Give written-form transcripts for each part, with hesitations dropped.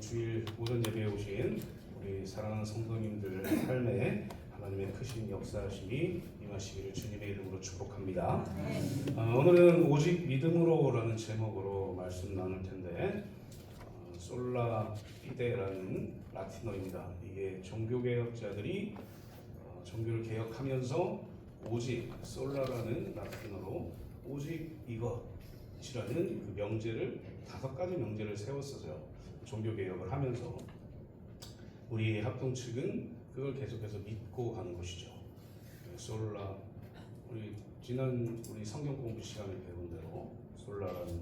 주일 오전 예배에 오신 우리 사랑하는 성도님들 삶에 하나님의 크신 역사하심이 임하시기를 주님의 이름으로 축복합니다. 오늘은 오직 믿음으로라는 제목으로 말씀 나눌 텐데 솔라 피데라는 라틴어입니다. 이게 종교개혁자들이 종교를 개혁하면서 오직 솔라라는 라틴어로 오직 이것이라는 그 명제를 5가지 명제를 세웠어요. 종교개혁을 하면서 우리 합동 측은 그걸 계속해서 믿고 가는 것이죠. 솔라, 우리 지난 우리 성경 공부 시간에 배운 대로 솔라라는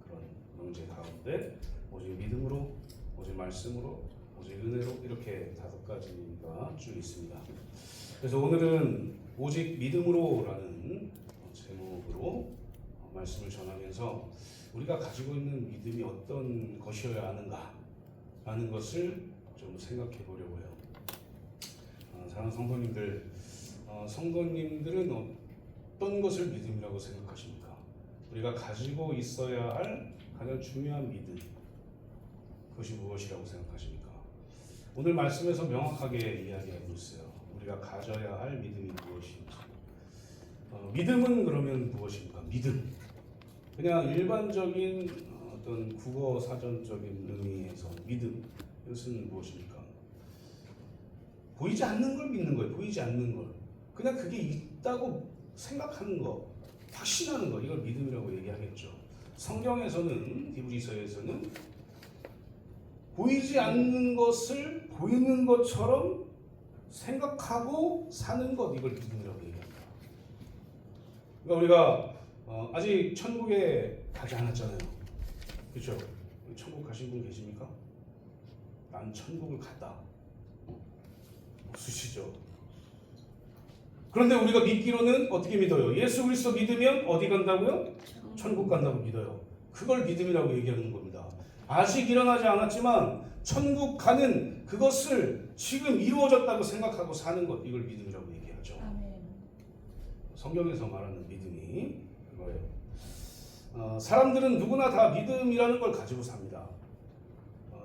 그런 명제 가운데 오직 믿음으로, 오직 말씀으로, 오직 은혜로 이렇게 5가지가 쭉 있습니다. 그래서 오늘은 오직 믿음으로라는 제목으로 말씀을 전하면서 우리가 가지고 있는 믿음이 어떤 것이어야 하는가 라는 것을 좀 생각해 보려고 해요. 사랑하는 성도님들, 성도님들은 어떤 것을 믿음이라고 생각하십니까? 우리가 가지고 있어야 할 가장 중요한 믿음, 그것이 무엇이라고 생각하십니까? 오늘 말씀에서 명확하게 이야기하고 있어요. 우리가 가져야 할 믿음이 무엇인지. 믿음은 그러면 무엇입니까? 믿음. 그냥 일반적인 어떤 국어 사전적인 의미에서 믿음, 이것은 무엇입니까? 보이지 않는 걸 믿는 거예요. 보이지 않는 걸. 그냥 그게 있다고 생각하는 거, 확신하는 거, 이걸 믿음이라고 얘기하겠죠. 성경에서는, 히브리서에서는 보이지 않는 것을 보이는 것처럼 생각하고 사는 것, 이걸 믿음이라고 얘기합니다. 그러니까 우리가 아직 천국에 가지 않았잖아요. 그렇죠? 천국 가신 분 계십니까? 난 천국을 갔다. 없으시죠? 그런데 우리가 믿기로는 어떻게 믿어요? 예수 그리스도 믿으면 어디 간다고요? 천국 간다고 믿어요. 그걸 믿음이라고 얘기하는 겁니다. 아직 일어나지 않았지만 천국 가는 그것을 지금 이루어졌다고 생각하고 사는 것, 이걸 믿음이라고 얘기하죠. 성경에서 말하는 믿음이 그거예요. 사람들은 누구나 다 믿음이라는 걸 가지고 삽니다.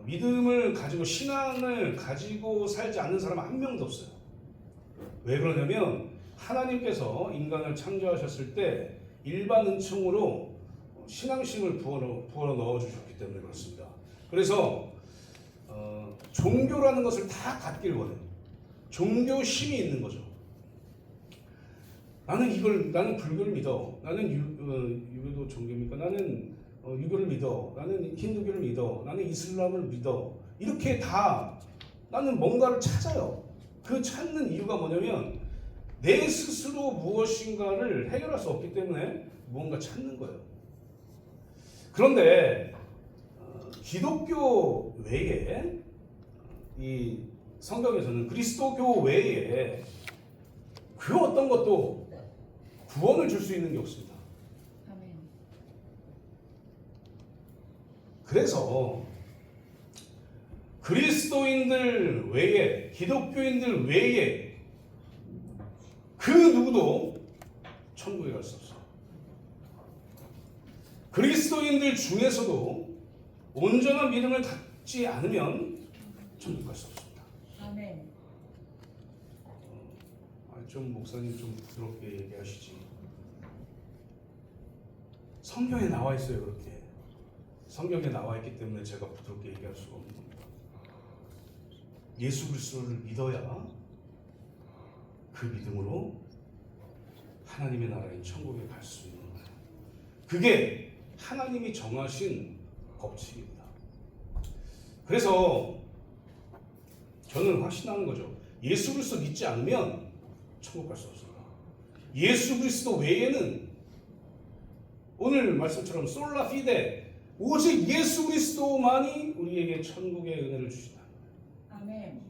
믿음을 가지고, 신앙을 가지고 살지 않는 사람은 한 명도 없어요. 왜 그러냐면 하나님께서 인간을 창조하셨을 때 일반 은총으로 신앙심을 부어 넣어주셨기 때문에 그렇습니다. 그래서 종교라는 것을 다 갖길 원해요. 종교심이 있는 거죠. 나는 불교를 믿어. 나는 유교도 종교입니까? 나는 유교를 믿어. 나는 힌두교를 믿어. 나는 이슬람을 믿어. 이렇게 다 나는 뭔가를 찾아요. 그 찾는 이유가 뭐냐면 내 스스로 무엇인가를 해결할 수 없기 때문에 무언가 찾는 거예요. 그런데 기독교 외에 이 성경에서는 그리스도교 외에 그 어떤 것도 구원을 줄 수 있는 게 없습니다. 그래서 그리스도인들 외에, 기독교인들 외에 그 누구도 천국에 갈 수 없어요. 그리스도인들 중에서도 온전한 믿음을 갖지 않으면 천국 갈 수 없습니다. 아멘. 좀 목사님 좀 부드럽게 얘기하시지. 성경에 나와 있어요. 그렇게 성경에 나와 있기 때문에 제가 부드럽게 얘기할 수가 없는 겁니다. 예수 그리스도를 믿어야 그 믿음으로 하나님의 나라인 천국에 갈 수 있는 거예요. 그게 하나님이 정하신 법칙입니다. 그래서 저는 확신하는 거죠. 예수 그리스도 믿지 않으면 천국 갈 수 없습니다. 예수 그리스도 외에는 오늘 말씀처럼 솔라 피데, 오직 예수 그리스도만이 우리에게 천국의 은혜를 주신다. 아멘.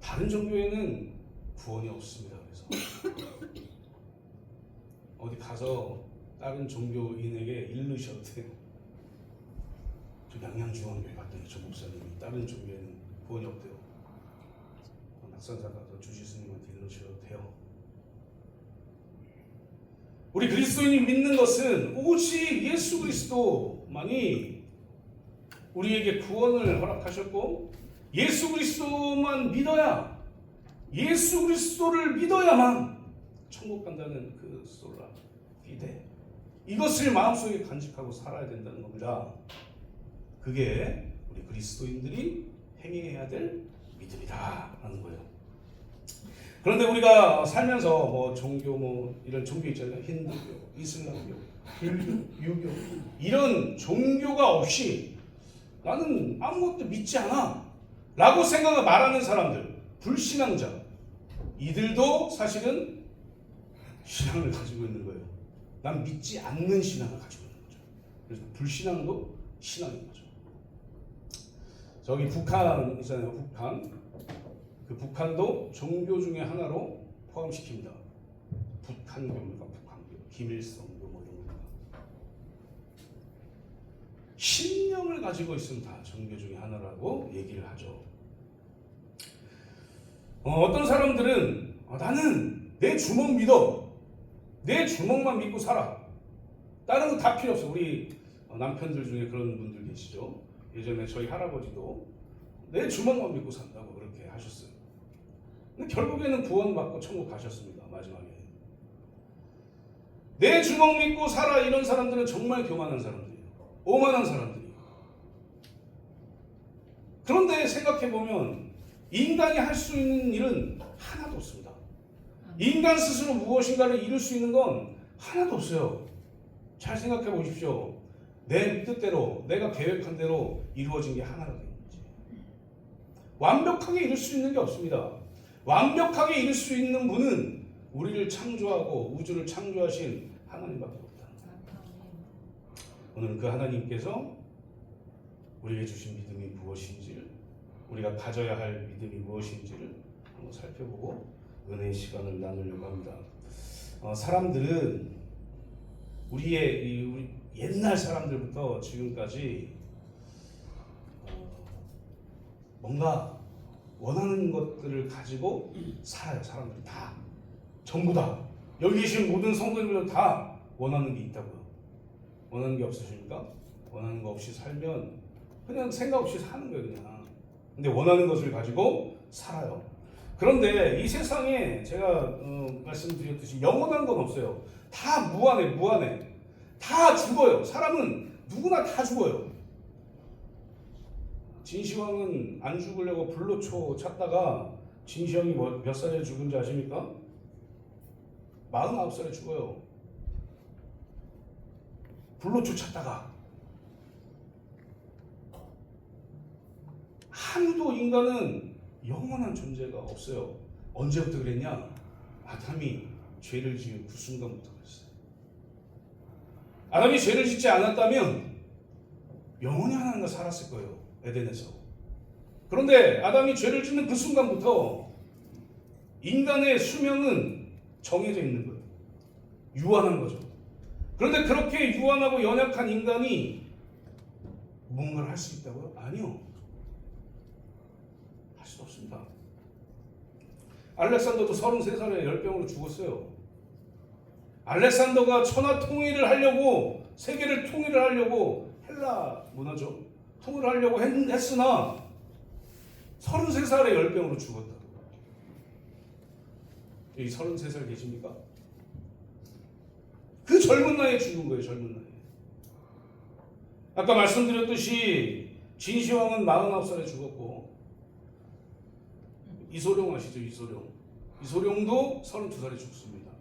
다른 종교에는 구원이 없습니다. 그래서 어디 가서 다른 종교인에게 일르셔도 돼요. 저 양양중앙교회 갔더니 저 목사님이 다른 종교에는 구원이 없대요. 낙산사 가서 주지스님한테 일르셔도 돼요. 우리 그리스도인이 믿는 것은 오직 예수 그리스도만이 우리에게 구원을 허락하셨고 예수 그리스도만 믿어야 예수 그리스도를 믿어야만 천국 간다는 그 솔라 피데 이것을 마음속에 간직하고 살아야 된다는 겁니다. 그게 우리 그리스도인들이 행해야 될 믿음이다 하는 거예요. 그런데 우리가 살면서 뭐 종교 뭐 이런 종교 있잖아요. 힌두교, 이슬람교, 불교, 유교 이런 종교가 없이 나는 아무것도 믿지 않아 라고 생각을 말하는 사람들, 불신앙자 이들도 사실은 신앙을 가지고 있는 거예요. 난 믿지 않는 신앙을 가지고 있는 거죠. 그래서 불신앙도 신앙인 거죠. 저기 북한 있잖아요. 북한. 그 북한도 종교 중에 하나로 포함시킵니다. 북한교입니까? 북한교. 김일성교 뭐 이런 겁니다. 신령을 가지고 있으면 다 종교 중에 하나라고 얘기를 하죠. 어떤 사람들은 나는 내 주먹 믿어. 내 주먹만 믿고 살아. 다른 거 다 필요 없어. 우리 남편들 중에 그런 분들 계시죠. 예전에 저희 할아버지도 내 주먹만 믿고 산다고 그렇게 하셨어요. 근데 결국에는 구원받고 천국 가셨습니다. 마지막에. 내 주먹 믿고 살아 이런 사람들은 정말 교만한 사람들이에요. 오만한 사람들이에요. 그런데 생각해보면 인간이 할 수 있는 일은 하나도 없습니다. 인간 스스로 무엇인가를 이룰 수 있는 건 하나도 없어요. 잘 생각해 보십시오. 내 뜻대로 내가 계획한 대로 이루어진 게 하나라도 있는지. 완벽하게 이룰 수 있는 게 없습니다. 완벽하게 이룰 수 있는 분은 우리를 창조하고 우주를 창조하신 하나님밖에 없다. 오늘 그 하나님께서 우리에게 주신 믿음이 무엇인지를 우리가 가져야 할 믿음이 무엇인지를 한번 살펴보고 은혜의 시간을 나누려고 합니다. 사람들은 우리 옛날 사람들부터 지금까지 뭔가 원하는 것들을 가지고 살아요. 사람들이 다 전부 다 여기 계신 모든 성도님들 다 원하는 게 있다고요. 원하는 게 없으십니까? 원하는 거 없이 살면 그냥 생각 없이 사는 거예요. 그냥. 근데 원하는 것을 가지고 살아요. 그런데 이 세상에 제가 말씀드렸듯이 영원한 건 없어요. 다 무한해. 다 죽어요. 사람은 누구나 다 죽어요. 진시황은 안 죽으려고 불로초 찾다가 진시황이 몇 살에 죽은지 아십니까? 49살에 죽어요. 불로초 찾다가. 아무도 인간은 영원한 존재가 없어요. 언제부터 그랬냐? 아담이 죄를 지은 그 순간부터 그랬어요. 아담이 죄를 짓지 않았다면 영원히 하나님과 살았을 거예요. 에덴에서. 그런데 아담이 죄를 짓는 그 순간부터 인간의 수명은 정해져 있는 거예요. 유한한 거죠. 그런데 그렇게 유한하고 연약한 인간이 뭔가를 할 수 있다고요? 아니요. 할 수 없습니다. 알렉산더도 33살에 열병으로 죽었어요. 알렉산더가 천하 통일을 하려고 세계를 통일을 하려고 헬라 문화죠. 통일을 하려고 했으나 33살에 열병으로 죽었다고. 여기 33살 계십니까? 그 젊은 나이에 죽은 거예요. 젊은 나이에. 아까 말씀드렸듯이 진시황은 49살에 죽었고 이소룡 아시죠? 이소룡도 32살에 죽습니다.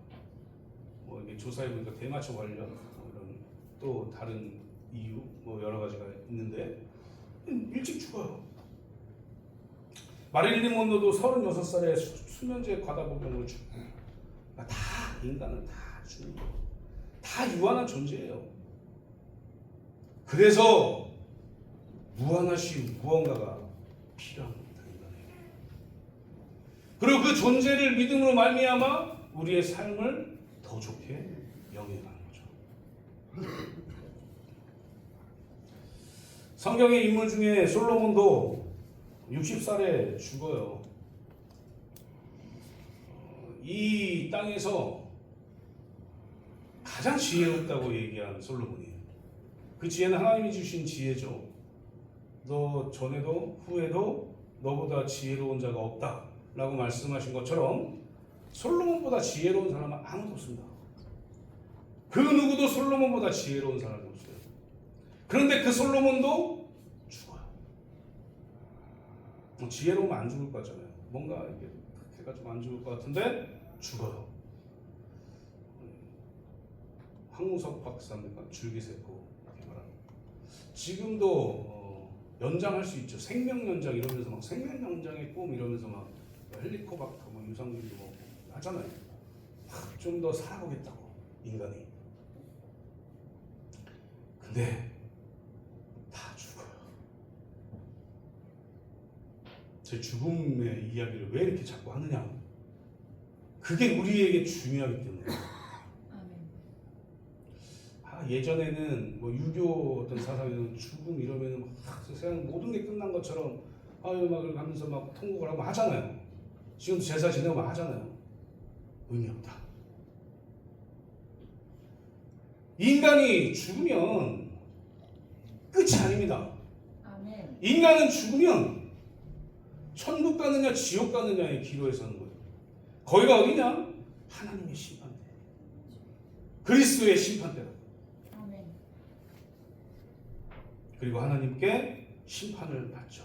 뭐 이게 조사해 보니까 대마초 관련 이런 또 다른 이유 뭐 여러 가지가 있는데 일찍 죽어요. 마릴린 먼로도 36살에 수면제 과다복용으로 죽고 다 인간은 다 죽는 거예요. 다 유한한 존재예요. 그래서 무한하신 무언가가 필요한 겁니다. 인간에게. 그리고 그 존재를 믿음으로 말미암아 우리의 삶을 더 좋게 영위하는 거죠. 성경의 인물 중에 솔로몬도 60살에 죽어요. 이 땅에서 가장 지혜롭다고 얘기한 솔로몬이에요. 그 지혜는 하나님이 주신 지혜죠. 너 전에도 후에도 너보다 지혜로운 자가 없다라고 말씀하신 것처럼 솔로몬보다 지혜로운 사람은 아무도 없습니다. 그 누구도 솔로몬보다 지혜로운 사람이 없어요. 그런데 그 솔로몬도 죽어요. 지혜로우면 안 죽을 것 같잖아요. 뭔가 이렇게 해가 좀 안 죽을 것 같은데 죽어요. 황우석 박사입니까? 줄기세포 이렇게 말합니다. 지금도 연장할 수 있죠. 생명 연장 이러면서 막 생명 연장의 꿈 이러면서 막 헬리코박터 뭐 유산균도 뭐 하잖아요. 좀 더 살아보겠다고 인간이. 근데 다 죽어요. 제 죽음의 이야기를 왜 이렇게 자꾸 하느냐? 그게 우리에게 중요하기 때문에. 예전에는 뭐 유교 어떤 사상에는 죽음 이러면은 막 세상 모든 게 끝난 것처럼 아유 막 하면서 막 통곡을 하고 하잖아요. 지금도 제사 지내고 막 하잖아요. 의미 없다. 인간이 죽으면 끝이 아닙니다. 아멘. 인간은 죽으면 천국 가느냐 지옥 가느냐의 기로에 서는 거예요. 거기가 어디냐? 하나님의 심판대. 그리스도의 심판대다. 아멘. 그리고 하나님께 심판을 받죠.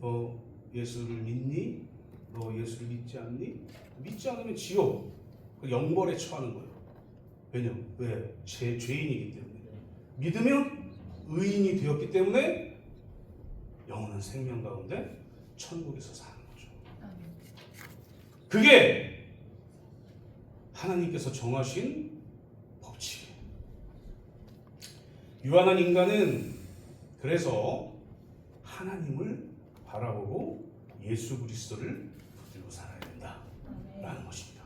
너 예수를 믿니? 너 예수를 믿지 않니? 믿지 않으면 지옥, 영벌에 처하는 거예요. 왜냐? 왜? 죄인이기 때문에. 믿으면 의인이 되었기 때문에 영원한 생명 가운데 천국에서 사는 거죠. 아멘. 그게 하나님께서 정하신 법칙이에요. 유한한 인간은 그래서 하나님을 바라보고 예수 그리스도를 붙들고 살아야 된다라는 것입니다.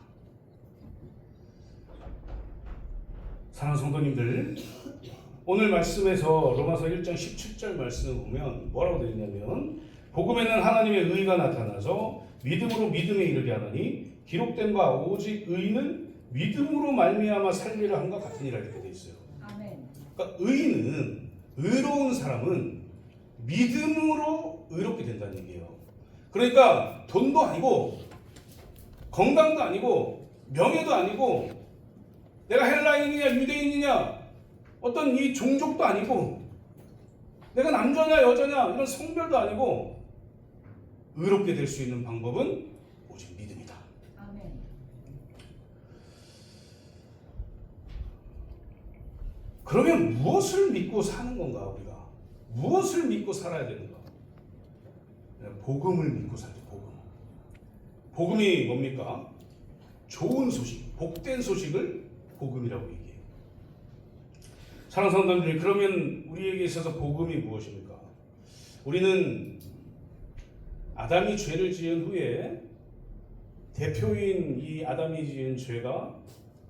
사랑하는 성도님들, 오늘 말씀에서 로마서 1장 17절 말씀을 보면 뭐라고 되어 있냐면 복음에는 하나님의 의가 나타나서 믿음으로 믿음에 이르게 하나니 기록된 바 오직 의인은 믿음으로 말미암아 살리라 함과 같으니라 이렇게 되어 있어요. 아멘. 그러니까 의인은 의로운 사람은 믿음으로 의롭게 된다는 얘기예요. 그러니까 돈도 아니고 건강도 아니고 명예도 아니고 내가 헬라인이냐 유대인이냐 어떤 이 종족도 아니고 내가 남자냐 여자냐 이런 성별도 아니고 의롭게 될 수 있는 방법은 오직 믿음이다. 아멘. 그러면 무엇을 믿고 사는 건가 우리가? 무엇을 믿고 살아야 되는가? 복음을 믿고 살죠. 복음. 복음이 뭡니까? 좋은 소식, 복된 소식을 복음이라고 얘기해요. 사랑하는 성도님들, 그러면 우리에게 있어서 복음이 무엇입니까? 우리는 아담이 죄를 지은 후에 대표인 이 아담이 지은 죄가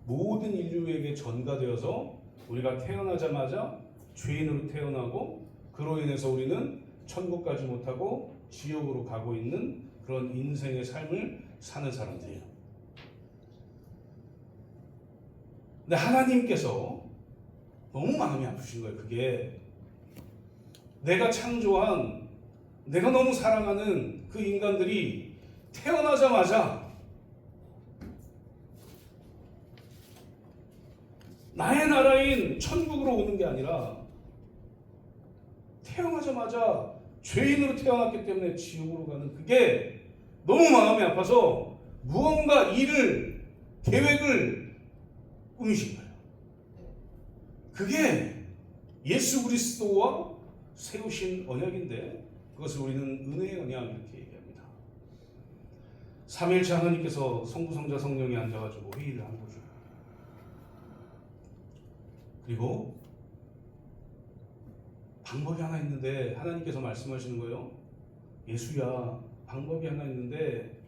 모든 인류에게 전가되어서 우리가 태어나자마자 죄인으로 태어나고 그로 인해서 우리는 천국 가지 못하고 지옥으로 가고 있는 그런 인생의 삶을 사는 사람들이에요. 근데 하나님께서 너무 마음이 아프신 거예요. 그게 내가 창조한 내가 너무 사랑하는 그 인간들이 태어나자마자 나의 나라인 천국으로 오는 게 아니라 태어나자마자 죄인으로 태어났기 때문에 지옥으로 가는 그게 너무 마음이 아파서 무언가 일을 계획을 꾸미신 거예요. 그게 예수 그리스도와 세우신 언약인데 그것을 우리는 은혜의 언약 이렇게 얘기합니다. 삼위일체 하나님께서 성부 성자 성령이 앉아가지고 회의를 한 거죠. 그리고 방법이 하나 있는데 하나님께서 말씀하시는 거예요. 예수야, 방법이 하나 있는데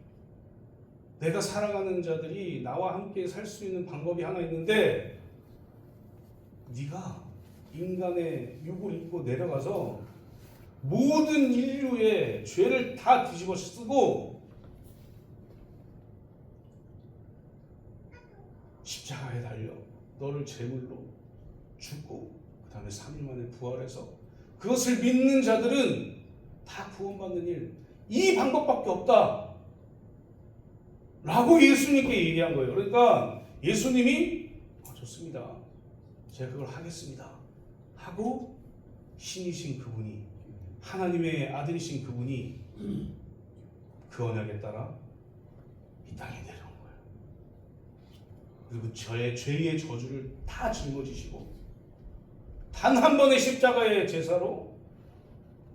내가 살아가는 자들이 나와 함께 살 수 있는 방법이 하나 있는데 네가 인간의 육을 입고 내려가서 모든 인류의 죄를 다 뒤집어 쓰고 십자가에 달려 너를 제물로 죽고 그 다음에 3일 만에 부활해서 그것을 믿는 자들은 다 구원받는 일, 이 방법밖에 없다 라고 예수님께 얘기한 거예요. 그러니까 예수님이 좋습니다, 제가 그걸 하겠습니다 하고 신이신 그분이, 하나님의 아들이신 그분이 그 언약에 따라 이 땅에 내려온 거예요. 그리고 저의 죄의 저주를 다 짊어지시고 단 한 번의 십자가의 제사로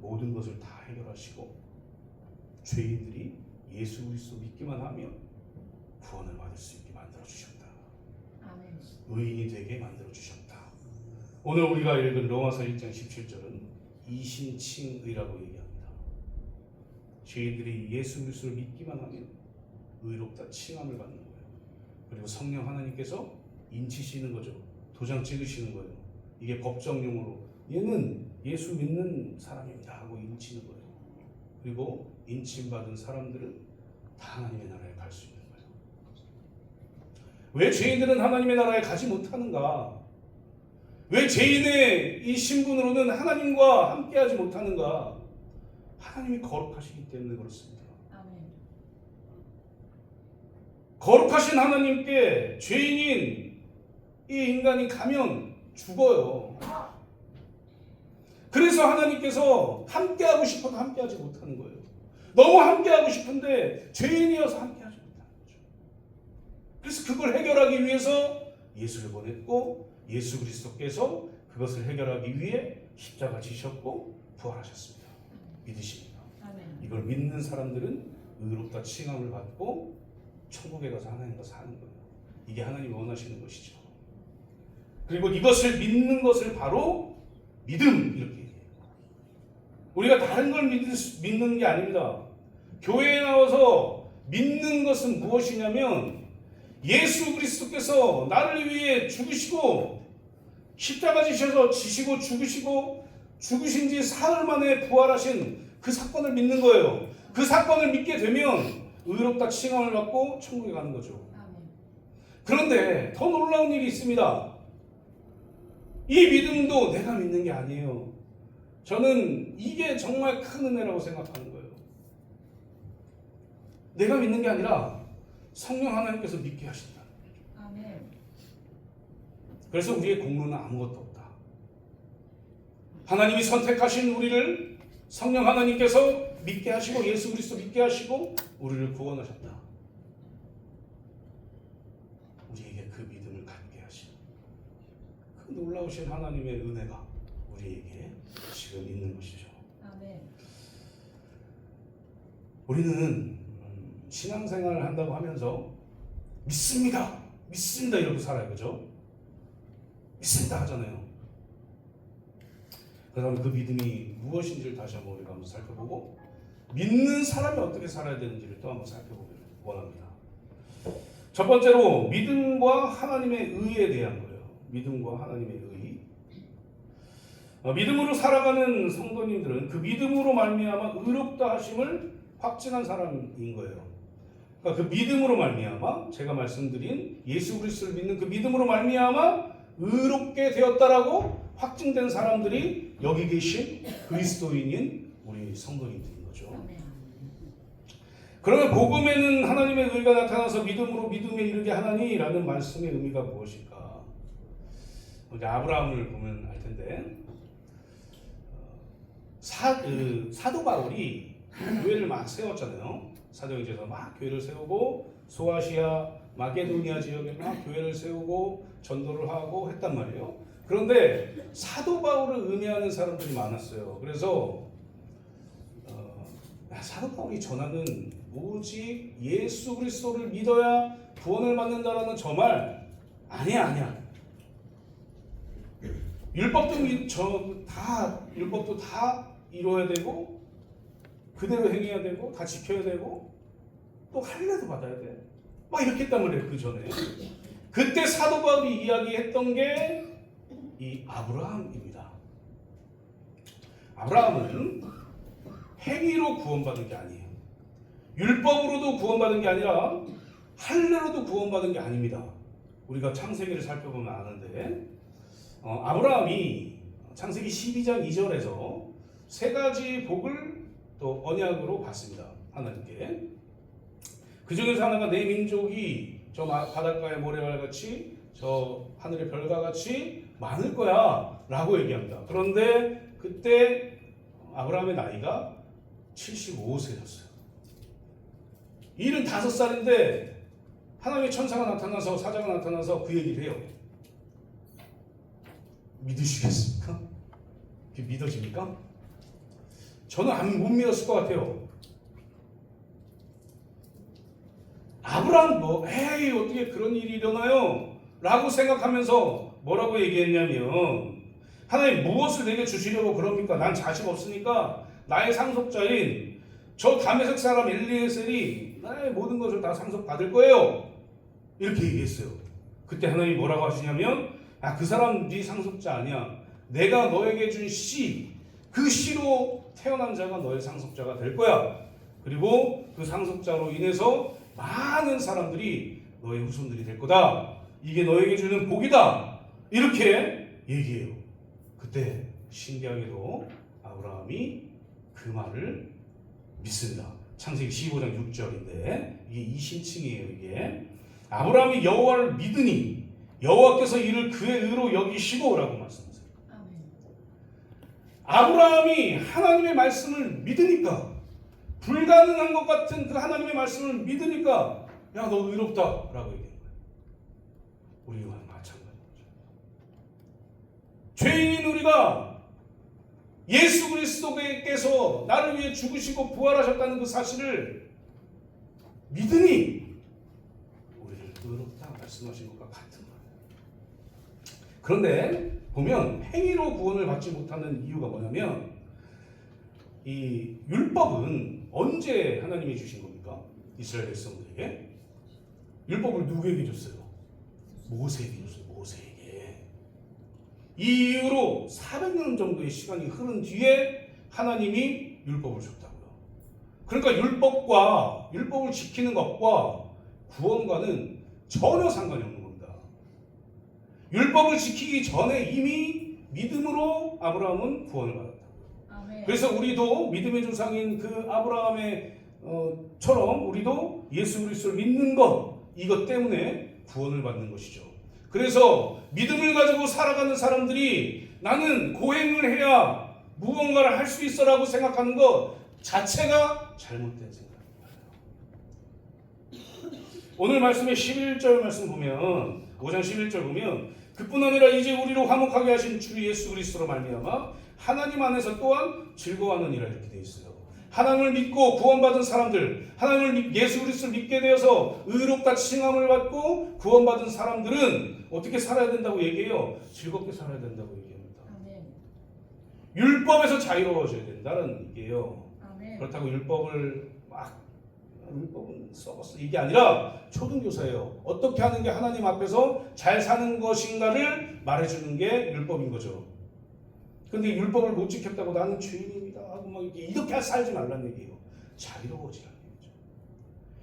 모든 것을 다 해결하시고 죄인들이 예수 그리스도 믿기만 하면 구원을 받을 수 있게 만들어 주셨다. 아멘. 의인이 되게 만들어 주셨다. 오늘 우리가 읽은 로마서 1장 17절은 이신칭의라고 얘기합니다. 죄인들이 예수 그리스도를 믿기만 하면 의롭다 칭함을 받는 거예요. 그리고 성령 하나님께서 인치시는 거죠. 도장 찍으시는 거예요. 이게 법정용어로 얘는 예수 믿는 사람입니다 하고 인치는 거예요. 그리고 인침받은 사람들은 다 하나님의 나라에 갈 수 있는 거예요. 왜 죄인들은 하나님의 나라에 가지 못하는가? 왜 죄인의 이 신분으로는 하나님과 함께하지 못하는가? 하나님이 거룩하시기 때문에 그렇습니다. 아멘. 거룩하신 하나님께 죄인인 이 인간이 가면 죽어요. 그래서 하나님께서 함께하고 싶어도 함께하지 못하는 거예요. 너무 함께하고 싶은데 죄인이어서 함께하지 못하는 거죠. 그래서 그걸 해결하기 위해서 예수를 보냈고 예수 그리스도께서 그것을 해결하기 위해 십자가 지셨고 부활하셨습니다. 믿으십니까? 아멘. 이걸 믿는 사람들은 의롭다 칭함을 받고 천국에 가서 하나님과 사는 거예요. 이게 하나님이 원하시는 것이죠. 그리고 이것을 믿는 것을 바로 믿음, 이렇게 얘기해요. 우리가 다른 걸 믿는 게 아닙니다. 교회에 나와서 믿는 것은 무엇이냐면 예수 그리스도께서 나를 위해 죽으시고 십자가 지셔서 지시고 죽으시고 죽으신 지 사흘 만에 부활하신 그 사건을 믿는 거예요. 그 사건을 믿게 되면 의롭다 칭함을 받고 천국에 가는 거죠. 아멘. 그런데 더 놀라운 일이 있습니다. 이 믿음도 내가 믿는 게 아니에요. 저는 이게 정말 큰 은혜라고 생각하는 거예요. 내가 믿는 게 아니라 성령 하나님께서 믿게 하신다. 아멘. 그래서 우리의 공로는 아무것도 없다. 하나님이 선택하신 우리를 성령 하나님께서 믿게 하시고 예수 그리스도 믿게 하시고 우리를 구원하셨다. 우리에게 그 믿음을 갖게 하신 그 놀라우신 하나님의 은혜가 우리에게 지금 있는 것이죠. 아멘. 우리는 신앙생활을 한다고 하면서 믿습니다, 믿습니다 이러고 살아요. 그죠? 믿습니다 하잖아요. 그다음에 그 믿음이 무엇인지를 다시 한번 우리가 한번 살펴보고 믿는 사람이 어떻게 살아야 되는지를 또 한번 살펴보기를 원합니다. 첫 번째로 믿음과 하나님의 의에 대한 거예요. 믿음과 하나님의 의. 믿음으로 살아가는 성도님들은 그 믿음으로 말미암아 의롭다 하심을 확증한 사람인 거예요. 그러니까 그 믿음으로 말미암아 제가 말씀드린 예수 그리스도를 믿는 그 믿음으로 말미암아 의롭게 되었다라고 확증된 사람들이 여기 계신 그리스도인인 우리 성도님들인 거죠. 아멘. 그러면 복음에는 하나님의 의가 나타나서 믿음으로 믿음에 이르게 하나니라는 말씀의 의미가 무엇일까? 이제 아브라함을 보면 알 텐데 사도 바울이 교회를 막 세웠잖아요. 사도행전에서 막 교회를 세우고 소아시아 마게도니아 지역에 막 교회를 세우고 전도를 하고 했단 말이에요. 그런데 사도 바울을 의미하는 사람들이 많았어요. 그래서 사도 바울이 전하는 오직 예수 그리스도를 믿어야 구원을 받는다라는 저 말 아니야. 율법도 다 이루어야 되고 그대로 행해야 되고 다 지켜야 되고 또 할례도 받아야 돼. 막 이렇게 했단 말이에요. 그 전에 그때 사도 바울이 이야기했던 게 이 아브라함입니다. 아브라함은 행위로 구원받은 게 아니에요. 율법으로도 구원받은 게 아니라 할례로도 구원받은 게 아닙니다. 우리가 창세기를 살펴보면 아는데 아브라함이 창세기 12장 2절에서 세 가지 복을 또 언약으로 받습니다. 하나님께. 그 중에서 하나가 내 민족이 저 바닷가의 모래알같이 저 하늘의 별과 같이 많을 거야 라고 얘기합니다. 그런데 그때 아브라함의 나이가 75세였어요. 75살인데 하나님의 천사가 나타나서 사자가 나타나서 그 얘기를 해요. 믿으시겠습니까? 그게 믿어집니까? 저는 못 믿었을 것 같아요. 아브라함 에이 어떻게 그런 일이 일어나요? 라고 생각하면서 뭐라고 얘기했냐면 하나님 무엇을 내게 주시려고 그럽니까? 난 자식 없으니까 나의 상속자인 저 다메섹 사람 엘리에셀이 나의 모든 것을 다 상속받을 거예요. 이렇게 얘기했어요. 그때 하나님이 뭐라고 하시냐면 그 사람 네 상속자 아니야. 내가 너에게 준 씨, 그 씨로 태어난 자가 너의 상속자가 될 거야. 그리고 그 상속자로 인해서 많은 사람들이 너의 후손들이 될 거다. 이게 너에게 주는 복이다. 이렇게 얘기해요. 그때 신기하게도 아브라함이 그 말을 믿습니다. 창세기 15장 6절인데 이게 이심층이에요. 이게 아브라함이 여호와를 믿으니 여호와께서 이를 그의 의로 여기시고 라고 말씀하세요. 아브라함이 하나님의 말씀을 믿으니까 불가능한 것 같은 그 하나님의 말씀을 믿으니까 야 너 의롭다 라고 얘기해요. 우리와 마찬가지죠. 죄인인 우리가 예수 그리스도께서 나를 위해 죽으시고 부활하셨다는 그 사실을 믿으니 우리를 의롭다 말씀하신 것과 같은 거예요. 그런데 보면 행위로 구원을 받지 못하는 이유가 뭐냐면 이 율법은 언제 하나님이 주신 겁니까? 이스라엘 백성들에게 율법을 누구에게 줬어요? 모세에게 줬어요. 모세에게. 이 이후로 400년 정도의 시간이 흐른 뒤에 하나님이 율법을 줬다고요. 그러니까 율법을 지키는 것과 구원과는 전혀 상관이 없는 겁니다. 율법을 지키기 전에 이미 믿음으로 아브라함은 구원을 받았다고요. 아멘. 그래서 우리도 믿음의 조상인 그 아브라함의 처럼 우리도 예수 그리스도를 믿는 것 이것 때문에 구원을 받는 것이죠. 그래서 믿음을 가지고 살아가는 사람들이 나는 고행을 해야 무언가를 할 수 있어라고 생각하는 것 자체가 잘못된 생각입니다. 오늘 말씀의 11절 말씀 보면 5장 11절 보면 그뿐 아니라 이제 우리로 화목하게 하신 주 예수 그리스도로 말미암아 하나님 안에서 또한 즐거워하느니라 이렇게 되어 있어요. 하나님을 믿고 구원받은 사람들, 예수 그리스도를 믿게 되어서 의롭다 칭함을 받고 구원받은 사람들은 어떻게 살아야 된다고 얘기해요? 즐겁게 살아야 된다고 얘기합니다. 아멘. 율법에서 자유로워져야 된다는 얘기예요. 아멘. 그렇다고 율법은 썩었어 이게 아니라 초등교사예요. 어떻게 하는 게 하나님 앞에서 잘 사는 것인가를 말해주는 게 율법인 거죠. 근데 율법을 못 지켰다고 나는 죄인입니다 하고 막 이렇게 살지 말라는 얘기예요. 자유로워지라는 얘기죠.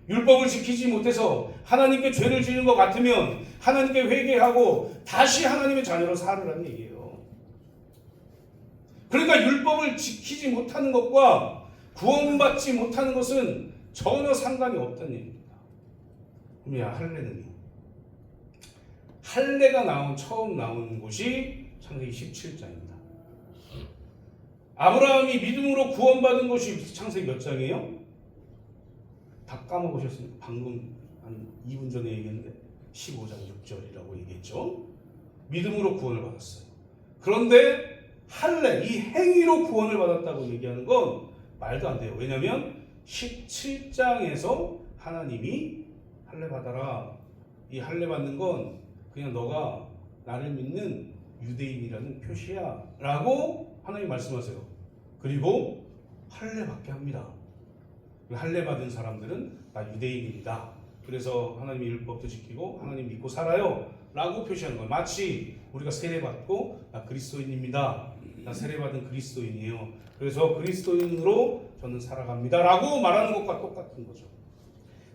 율법을 지키지 못해서 하나님께 죄를 지는 것 같으면 하나님께 회개하고 다시 하나님의 자녀로 살으라는 얘기예요. 그러니까 율법을 지키지 못하는 것과 구원받지 못하는 것은 전혀 상관이 없다는 얘기입니다. 그럼 할례는요? 할례가 처음 나온 곳이 창세기 17장입니다. 아브라함이 믿음으로 구원받은 것이 창세기 몇 장이에요? 다 까먹으셨습니까? 방금 한 2분 전에 얘기했는데 15장 6절이라고 얘기했죠. 믿음으로 구원을 받았어요. 그런데 할례, 이 행위로 구원을 받았다고 얘기하는 건 말도 안 돼요. 왜냐하면 17장에서 하나님이 할례 받아라. 이 할례 받는 건 그냥 너가 나를 믿는 유대인이라는 표시야 라고 하나님 말씀하세요. 그리고 할례 받게 합니다. 할례 받은 사람들은 나 유대인입니다. 그래서 하나님의 율법도 지키고 하나님 믿고 살아요 라고 표시하는 거예요. 마치 우리가 세례 받고 나 그리스도인입니다. 나 세례 받은 그리스도인이에요. 그래서 그리스도인으로 저는 살아갑니다 라고 말하는 것과 똑같은 거죠.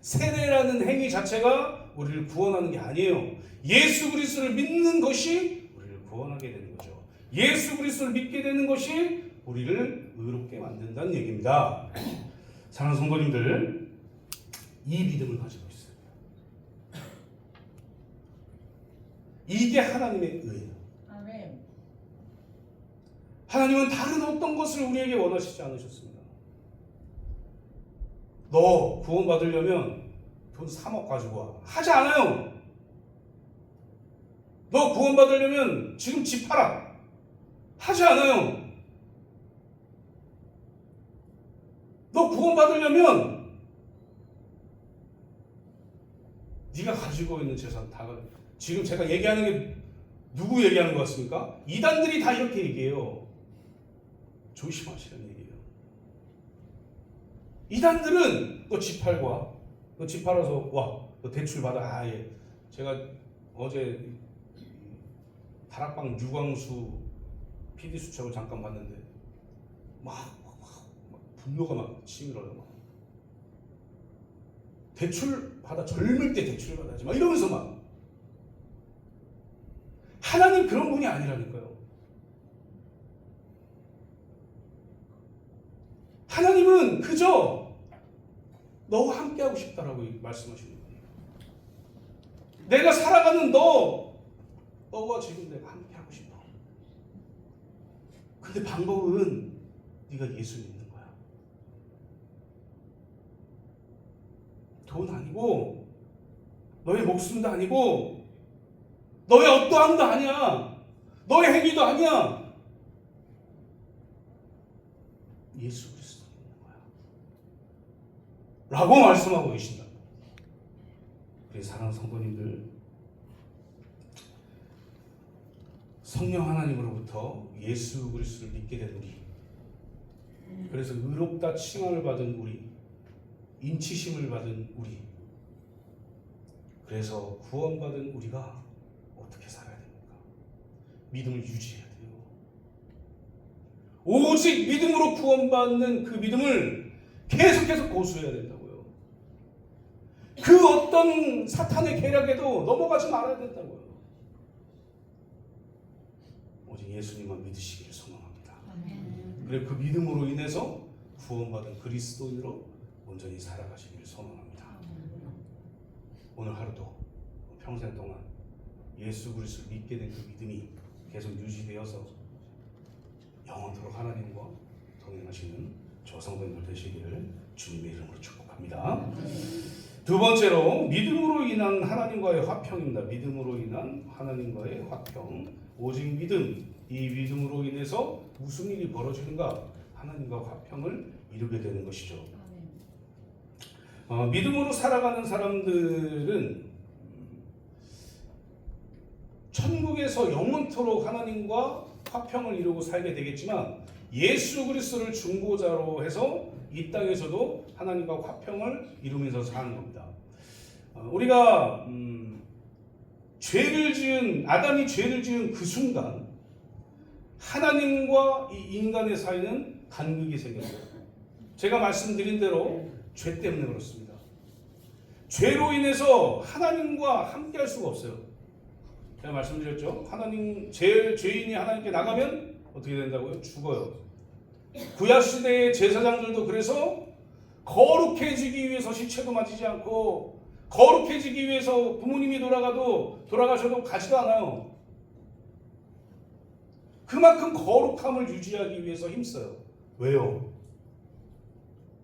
세례라는 행위 자체가 우리를 구원하는 게 아니에요. 예수 그리스도를 믿는 것이 우리를 구원하게 되는 거죠. 예수 그리스도를 믿게 되는 것이 우리를 의롭게 만든다는 얘기입니다. 사랑하는 성도님들, 이 믿음을 가지고 있어요. 이게 하나님의 의예요. 아멘. 하나님은 다른 어떤 것을 우리에게 원하시지 않으셨습니다. 너 구원받으려면 돈 3억 가지고 와. 하지 않아요. 너 구원받으려면 지금 집 팔아. 하지 않아요. 너 구원받으려면 네가 가지고 있는 재산 다 지금 제가 얘기하는 게 누구 얘기하는 것 같습니까? 이단들이 다 이렇게 얘기해요. 조심하시라는 얘기예요. 이단들은 너 집 팔고 와. 너 집 팔아서 와. 너 대출 받아. 아, 예. 제가 어제 다락방 유광수 PD 수첩을 잠깐 봤는데 막 분노가 막 치밀어요. 막. 대출 받아, 젊을 때 대출 받아야지 막 이러면서 막. 하나님 그런 분이 아니라니까요. 하나님은 그저 너와 함께하고 싶다라고 말씀하시는 거예요. 내가 살아가는 너와 지금 내가 함께하고 싶어. 근데 방법은 네가 예수 믿는 거야. 돈 아니고 너의 목숨도 아니고 너의 어떠함도 아니야. 너의 행위도 아니야. 예수 그리스도 믿는 거야. 라고 말씀하고 계신다. 우리 사랑하는 성도님들, 성령 하나님으로부터 예수 그리스도를 믿게 된 우리, 그래서 의롭다 칭함을 받은 우리, 인치심을 받은 우리, 그래서 구원받은 우리가 어떻게 살아야 됩니까? 믿음을 유지해야 돼요. 오직 믿음으로 구원받는 그 믿음을 계속해서 고수해야 된다고요. 그 어떤 사탄의 계략에도 넘어가지 말아야 된다고요. 오직 예수님만 믿으시기를 소망합니다. 아멘. 그리고 그 믿음으로 인해서 구원받은 그리스도인으로 온전히 살아가시기를 소망합니다. 오늘 하루도 평생 동안 예수 그리스도를 믿게 된 그 믿음이 계속 유지되어서 영원토록 하나님과 동행하시는 저성도님들 되시기를 주님의 이름으로 축복합니다. 두 번째로 믿음으로 인한 하나님과의 화평입니다. 믿음으로 인한 하나님과의 화평. 오직 믿음, 이 믿음으로 인해서 무슨 일이 벌어지는가? 하나님과 화평을 이루게 되는 것이죠. 믿음으로 살아가는 사람들은 천국에서 영원토록 하나님과 화평을 이루고 살게 되겠지만 예수 그리스도를 중보자로 해서 이 땅에서도 하나님과 화평을 이루면서 사는 겁니다. 우리가 아담이 죄를 지은 그 순간 하나님과 이 인간의 사이는 간극이 생겼어요. 제가 말씀드린 대로 죄 때문에 그렇습니다. 죄로 인해서 하나님과 함께할 수가 없어요. 제가 말씀드렸죠. 죄인이 하나님께 나가면 어떻게 된다고요? 죽어요. 구약 시대의 제사장들도 그래서 거룩해지기 위해서 시체도 맞이지 않고 거룩해지기 위해서 부모님이 돌아가셔도 가지도 않아요. 그만큼 거룩함을 유지하기 위해서 힘써요. 왜요?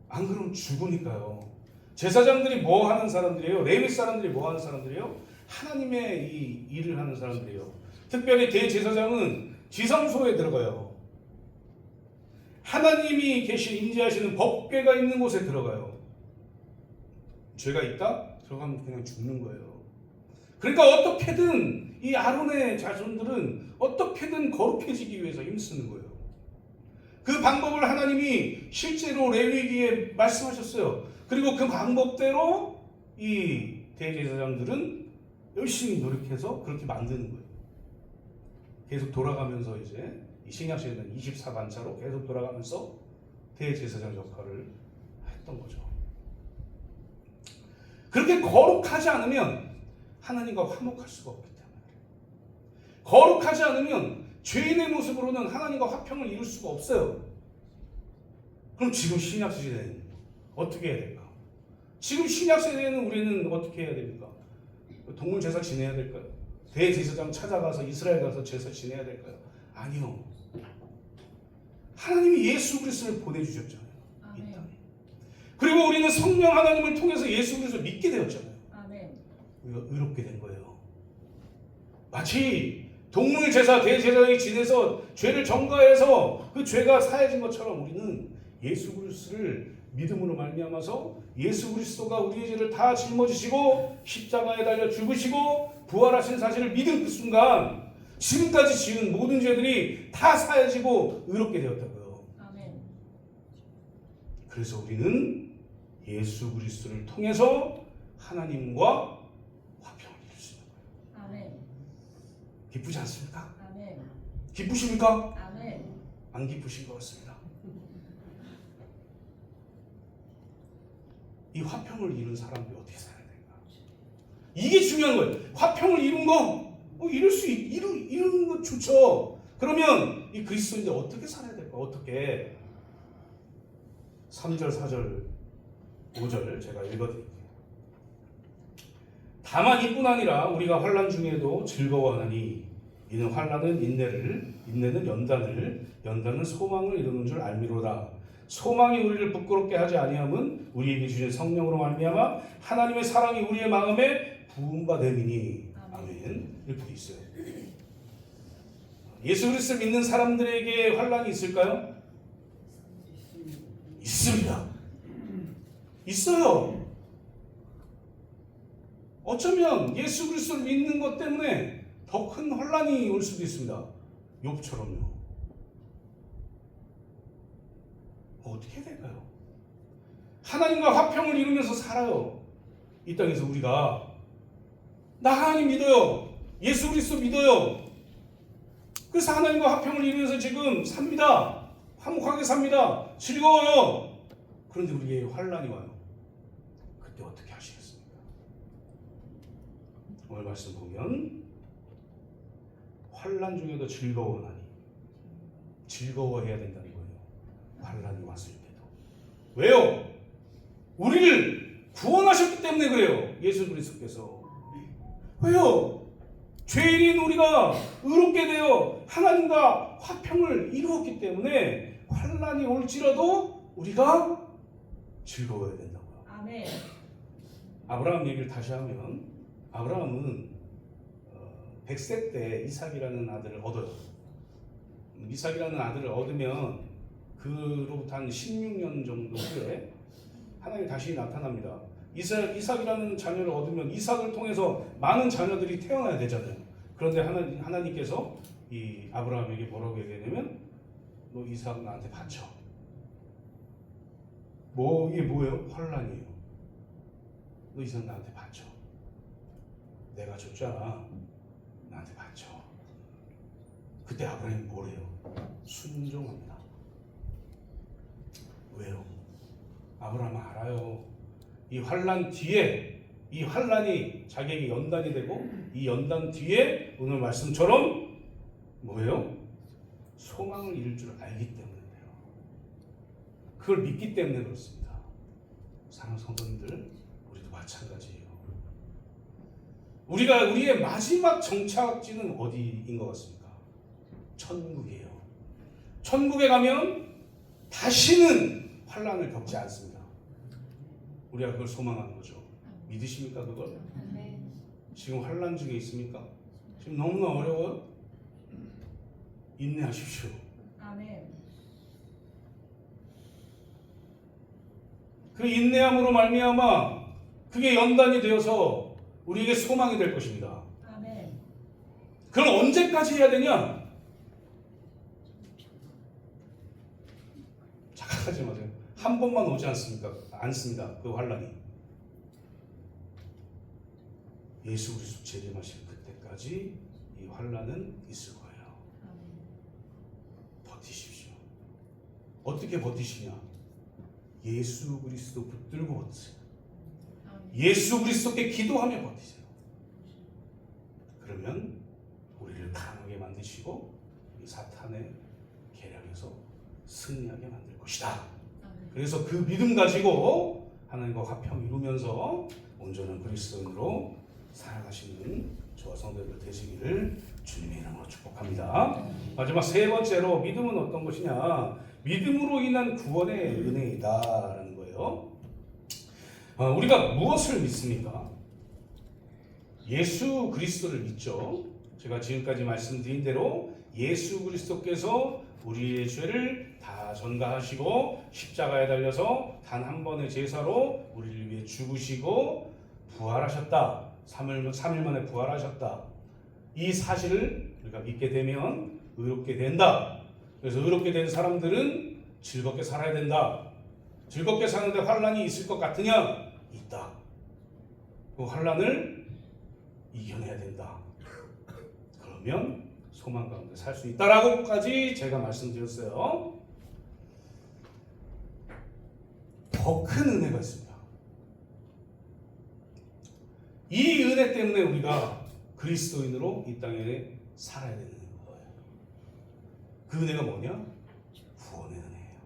안 그러면 죽으니까요. 제사장들이 뭐 하는 사람들이에요? 레위 사람들이 뭐 하는 사람들이에요? 하나님의 이 일을 하는 사람들이에요. 특별히 대제사장은 지성소에 들어가요. 하나님이 임재하시는 법궤가 있는 곳에 들어가요. 죄가 있다? 들어가면 그냥 죽는 거예요. 그러니까 어떻게든 이 아론의 자손들은 어떻게든 거룩해지기 위해서 힘쓰는 거예요. 그 방법을 하나님이 실제로 레위기에 말씀하셨어요. 그리고 그 방법대로 이 대제사장들은 열심히 노력해서 그렇게 만드는 거예요. 계속 돌아가면서 이제 이 신약시대는 24반차로 계속 돌아가면서 대제사장 역할을 했던 거죠. 그렇게 거룩하지 않으면 하나님과 화목할 수가 없기 때문에, 거룩하지 않으면 죄인의 모습으로는 하나님과 화평을 이룰 수가 없어요. 그럼 지금 신약 시대는 어떻게 해야 될까? 지금 신약 시대에는 우리는 어떻게 해야 됩니까? 동물 제사 지내야 될까요? 대제사장 찾아가서 이스라엘 가서 제사 지내야 될까요? 아니요. 하나님이 예수 그리스도를 보내주셨잖아요. 이 아멘. 땅에. 그리고 우리는 성령 하나님을 통해서 예수 그리스도를 믿게 되었잖아요. 아멘. 우리가 의롭게 된 거예요. 마치 동물 제사 대제사장이 지내서 죄를 전가해서 그 죄가 사해진 것처럼 우리는 예수 그리스도를 믿음으로 말미암아서 예수 그리스도가 우리의 죄를 다 짊어지시고 십자가에 달려 죽으시고 부활하신 사실을 믿은 그 순간 지금까지 지은 모든 죄들이 다 사해지고 의롭게 되었다고요. 아멘. 그래서 우리는 예수 그리스도를 통해서 하나님과 화평을 이룰 수 있는 거예요. 아멘. 기쁘지 않습니까? 아멘. 기쁘십니까? 아멘. 안 기쁘신 것 같습니다. 이 화평을 이룬 사람들이 어떻게 살아야 될까? 이게 중요한 거예요. 화평을 이룬 거, 이루는 거 좋죠. 그러면 이 그리스도인들 어떻게 살아야 될까? 어떻게? 3절, 4절, 5절 제가 읽어드릴게요. 다만 이뿐 아니라 우리가 환난 중에도 즐거워하니 이는 환난은 인내는 연단은 소망을 이루는 줄 알미로다. 소망이 우리를 부끄럽게 하지 아니함은 우리에게 주신 성령으로 말미암아 하나님의 사랑이 우리의 마음에 부음바 됨이니. 아멘. 이렇게 돼 있어요. 예수 그리스도를 믿는 사람들에게 환난이 있을까요? 있습니다. 있어요. 어쩌면 예수 그리스도를 믿는 것 때문에 더 큰 환난이 올 수도 있습니다. 욥처럼요. 어떻게 해야 될까요? 하나님과 화평을 이루면서 살아요. 이 땅에서 우리가 나 하나님 믿어요. 예수 그리스도 믿어요. 그래서 하나님과 화평을 이루면서 지금 삽니다. 화목하게 삽니다. 즐거워요. 그런데 우리에게 환난이 와요. 그때 어떻게 하시겠습니까? 오늘 말씀 보면 환난 중에도 즐거워하니 즐거워해야 된다는 거예요. 환난이 왔을 때도. 왜요? 우리를 구원하셨기 때문에 그래요. 예수 그리스도께서. 왜요? 죄인인 우리가 의롭게 되어 하나님과 화평을 이루었기 때문에 환난이 올지라도 우리가 즐거워야 된다고요. 아멘. 아브라함 얘기를 다시 하면 아브라함은 100세 때 이삭이라는 아들을 얻어요. 이삭이라는 아들을 얻으면 그로부터 한 16년 정도 후에 하나님이 다시 나타납니다. 이삭이라는 자녀를 얻으면 이삭을 통해서 많은 자녀들이 태어나야 되잖아요. 그런데 하나님께서 이 아브라함에게 뭐라고 얘기하냐면 너 이삭 나한테 바쳐. 이게 뭐예요? 환난이에요. 너 이삭 나한테 바쳐. 내가 줬잖아. 나한테 바쳐. 그때 아브라함이 뭐래요? 순종합니다. 왜요? 아브라함은 알아요. 이 환난 뒤에 이 환난이 자기에게 연단이 되고 이 연단 뒤에 오늘 말씀처럼 뭐예요? 소망을 이룰 줄 알기 때문에 그래요. 그걸 믿기 때문에 그렇습니다. 사랑하는 성도님들, 우리도 마찬가지예요. 우리의 마지막 정착지는 어디인 것 같습니까? 천국이에요. 천국에 가면 다시는 환난을 겪지 않습니다. 우리가 그걸 소망하는 거죠. 믿으십니까 그걸? 아멘. 지금 환난 중에 있습니까? 지금 너무나 어려워요? 인내하십시오. 아멘. 그 인내함으로 말미암아 그게 연단이 되어서 우리에게 소망이 될 것입니다. 아멘. 그럼 언제까지 해야 되냐? 착각하지 마세요. 한 번만 오지 않습니다. 그 환난이. 예수 그리스도 재림하실 그때까지 이 환난은 있을 거예요. 아멘. 버티십시오. 어떻게 버티시냐? 예수 그리스도 붙들고 버티세요. 아멘. 예수 그리스도께 기도하며 버티세요. 그러면 우리를 강하게 만드시고 이 사탄의 계략에서 승리하게 만들 것이다. 아멘. 그래서 그 믿음 가지고 하나님과 화평 이루면서 온전한 그리스도인으로 살아가시는 저와 성도들 되시기를 주님의 이름으로 축복합니다. 마지막 세 번째로 믿음은 어떤 것이냐? 믿음으로 인한 구원의 은혜이다라는 거예요. 우리가 무엇을 믿습니까? 예수 그리스도를 믿죠. 제가 지금까지 말씀드린 대로 예수 그리스도께서 우리의 죄를 다 전가하시고 십자가에 달려서 단 한 번의 제사로 우리를 위해 죽으시고 부활하셨다. 3일 만에 부활하셨다. 이 사실을 우리가 믿게 되면 의롭게 된다. 그래서 의롭게 된 사람들은 즐겁게 살아야 된다. 즐겁게 사는데 환난이 있을 것 같으냐? 있다. 그 환난을 이겨내야 된다. 그러면 소망 가운데 살 수 있다라고까지 제가 말씀드렸어요. 더 큰 은혜가 있습니다. 이 은혜 때문에 우리가 그리스도인으로 이 땅에 살아야 되는 거예요. 그 은혜가 뭐냐? 구원의 은혜예요.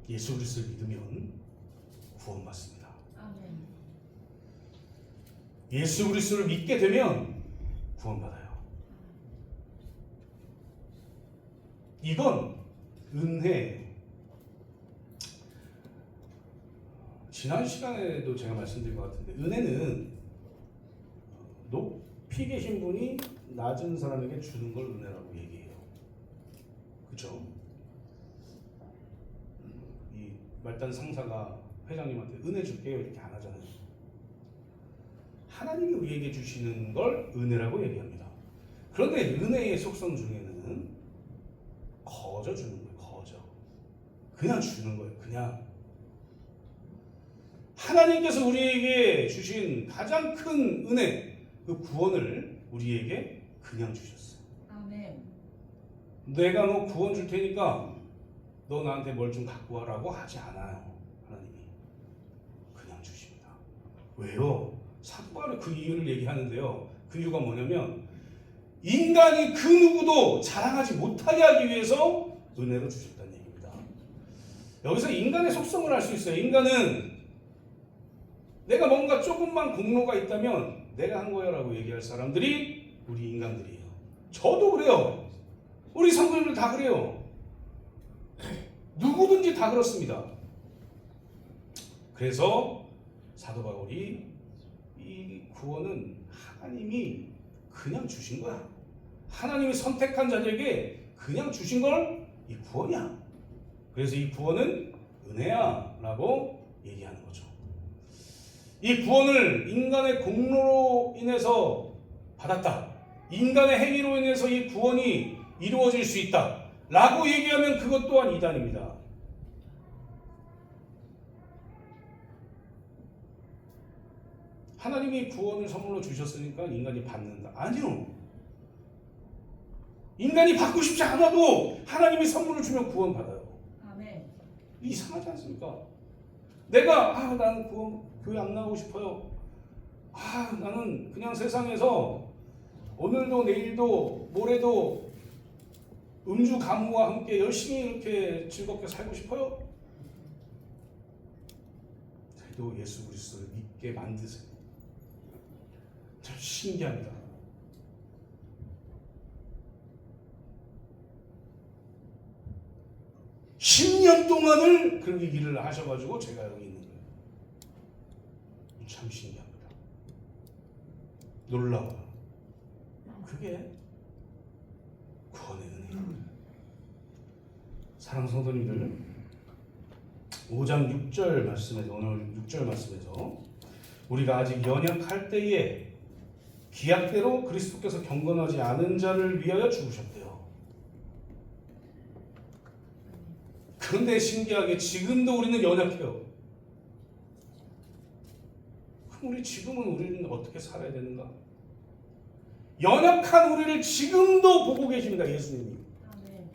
예수 그리스도를 믿으면 구원받습니다. 아멘. 예수 그리스도를 믿게 되면 구원받아요. 이건 은혜예요. 지난 시간에도 제가 말씀드린 것 같은데 은혜는 높이 계신 분이 낮은 사람에게 주는 걸 은혜라고 얘기해요. 그렇죠? 이 말단 상사가 회장님한테 은혜 줄게요 이렇게 안 하잖아요. 하나님이 우리에게 주시는 걸 은혜라고 얘기합니다. 그런데 은혜의 속성 중에는 거저 주는 거예요. 거저. 그냥 주는 거예요. 그냥. 하나님께서 우리에게 주신 가장 큰 은혜, 그 구원을 우리에게 그냥 주셨어요. 아멘. 내가 너 구원 줄 테니까 너 나한테 뭘 좀 갖고 와라고 하지 않아요. 하나님이. 그냥 주십니다. 왜요? 사도 바울이 그 이유를 얘기하는데요. 그 이유가 뭐냐면 인간이 그 누구도 자랑하지 못하게 하기 위해서 은혜로 주셨다는 얘기입니다. 여기서 인간의 속성을 알 수 있어요. 인간은 내가 뭔가 조금만 공로가 있다면 내가 한 거야 라고 얘기할 사람들이 우리 인간들이에요. 저도 그래요. 우리 성도님들 다 그래요. 누구든지 다 그렇습니다. 그래서 사도 바울이 이 구원은 하나님이 그냥 주신 거야. 하나님이 선택한 자들에게 그냥 주신 걸 이 구원이야. 그래서 이 구원은 은혜야 라고 얘기하는 거죠. 이 구원을 인간의 공로로 인해서 받았다. 인간의 행위로 인해서 이 구원이 이루어질 수 있다. 라고 얘기하면 그것 또한 이단입니다. 하나님이 구원을 선물로 주셨으니까 인간이 받는다. 아니요. 인간이 받고 싶지 않아도 하나님이 선물을 주면 구원받아요. 아멘. 이상하지 않습니까? 내가 나는 교회 안 나오고 싶어요. 나는 그냥 세상에서 오늘도 내일도 모레도 음주 가무와 함께 열심히 이렇게 즐겁게 살고 싶어요. 그래도 예수 그리스도를 믿게 만드세요. 참 신기합니다. 10년 동안을 그렇게 일을 하셔가지고 제가 여기 있는 거예요. 참 신기합니다. 놀라워요. 그게 구원의 은혜예요. 사랑하는 성도님들, 5장 6절 말씀에서, 오늘 6절 말씀에서 우리가 아직 연약할 때에 기약대로 그리스도께서 경건하지 않은 자를 위하여 죽으셨대요. 그런데 신기하게 지금도 우리는 연약해요. 그럼 우리는 어떻게 살아야 되는가? 연약한 우리를 지금도 보고 계십니다. 예수님이. 아멘.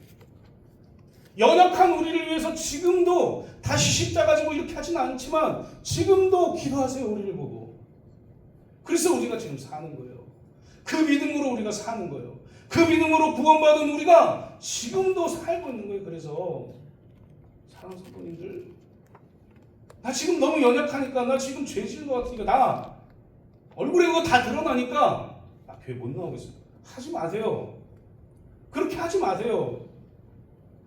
연약한 우리를 위해서 지금도 다시 십자가 지고 이렇게 하지는 않지만 지금도 기도하세요. 우리를 보고. 그래서 우리가 지금 사는 거예요. 그 믿음으로 우리가 사는 거예요. 그 믿음으로 구원받은 우리가 지금도 살고 있는 거예요. 그래서 사랑하는 성도님들, 나 지금 너무 연약하니까, 나 지금 죄 지은 것 같으니까, 나 얼굴에 그거 다 드러나니까 나 교회 못 나오겠어요. 하지 마세요. 그렇게 하지 마세요.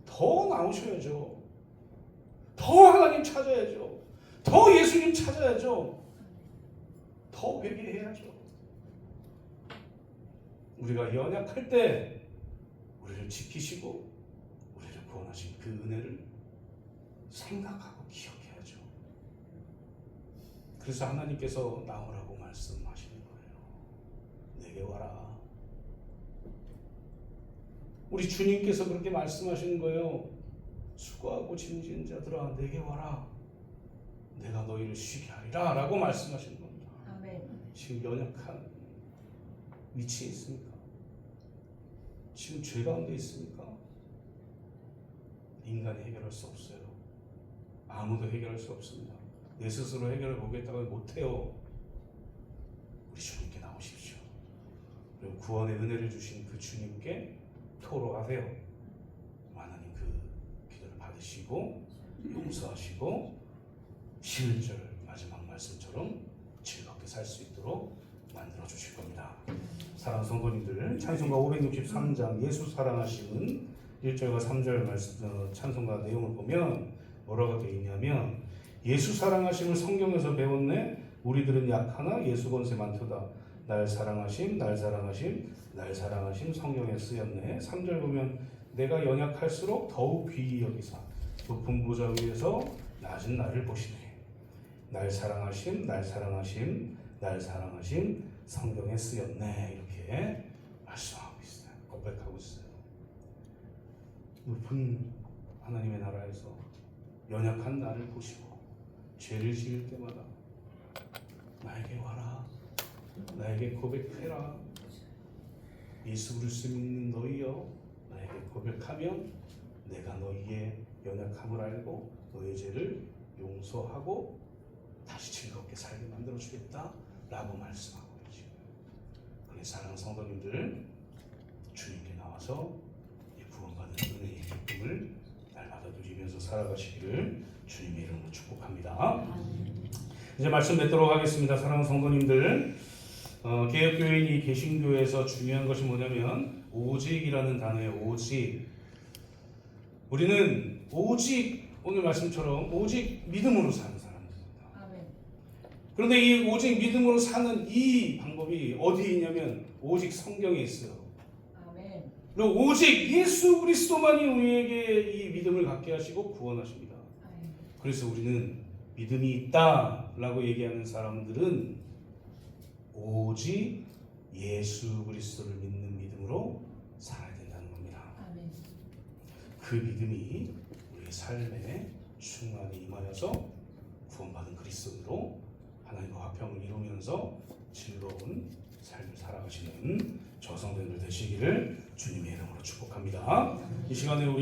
더 나오셔야죠. 더 하나님 찾아야죠. 더 예수님 찾아야죠. 더 회개해야죠. 우리가 연약할 때 우리를 지키시고 우리를 구원하신 그 은혜를 생각하고 기억해야죠. 그래서 하나님께서 나오라고 말씀하시는 거예요. 내게 와라. 우리 주님께서 그렇게 말씀하시는 거예요. 수고하고 짐진 자들아 내게 와라. 내가 너희를 쉬게 하리라 라고 말씀하시는 겁니다. 아멘. 지금 연약한 위치에 있습니까? 지금 죄 가운데 있습니까? 인간이 해결할 수 없어요. 아무도 해결할 수 없습니다. 내 스스로 해결해 보겠다고 못해요. 우리 주님께 나오십시오. 그리고 구원의 은혜를 주신 그 주님께 토로하세요. 하나님 그 기도를 받으시고 용서하시고 11절 마지막 말씀처럼 즐겁게 살 수 있도록 만들어 주실 겁니다. 사랑하는 성도님들, 찬송가 563장 예수 사랑하심은 1절과 3절 말씀 찬송가 내용을 보면 뭐라고 되어 있냐면 예수 사랑하심을 성경에서 배웠네. 우리들은 약하나 예수 권세 많도다. 날 사랑하심, 날 사랑하심, 날 사랑하심 성경에 쓰였네. 3절 보면 내가 연약할수록 더욱 귀히 여기사 높은 보좌 위에서 낮은 나를 보시네. 날 사랑하심, 날 사랑하심, 날 사랑하심 성경에 쓰였네. 이렇게 말씀하고 있어요. 고백하고 있어요. 높은 하나님의 나라에서 연약한 나를 보시고 죄를 지을 때마다 나에게 와라. 나에게 고백해라. 예수 그리스도 믿는 너희여 나에게 고백하면 내가 너희의 연약함을 알고 너희 죄를 용서하고 다시 즐겁게 살게 만들어 주겠다 라고 말씀하고 계시고요. 그래서 사랑하는 성도님들, 주님께 나와서 구원받은 은혜의 기쁨을 날마다 누리면서 살아가시기를 주님의 이름으로 축복합니다. 이제 말씀 맺도록 하겠습니다. 사랑하는 성도님들, 개혁교회인 개신교에서 중요한 것이 뭐냐면 오직이라는 단어예요. 오직. 우리는 오직 오늘 말씀처럼 오직 믿음으로 사는 사람들입니다. 아멘. 그런데 이 오직 믿음으로 사는 이 방법이 어디에 있냐면 오직 성경에 있어요. 아멘. 그리고 오직 예수 그리스도만이 우리에게 이 믿음을 갖게 하시고 구원하십니다. 아멘. 그래서 우리는 믿음이 있다라고 얘기하는 사람들은 오직 예수 그리스도를 믿는 믿음으로 살아야 된다는 겁니다. 아멘. 그 믿음이 우리의 삶에 충만히 임하여서 구원받은 그리스도인으로 하나님과 화평을 이루면서 즐거운 삶을 살아가시는 저성들들 되시기를 주님의 이름으로 축복합니다. 이 시간에 우리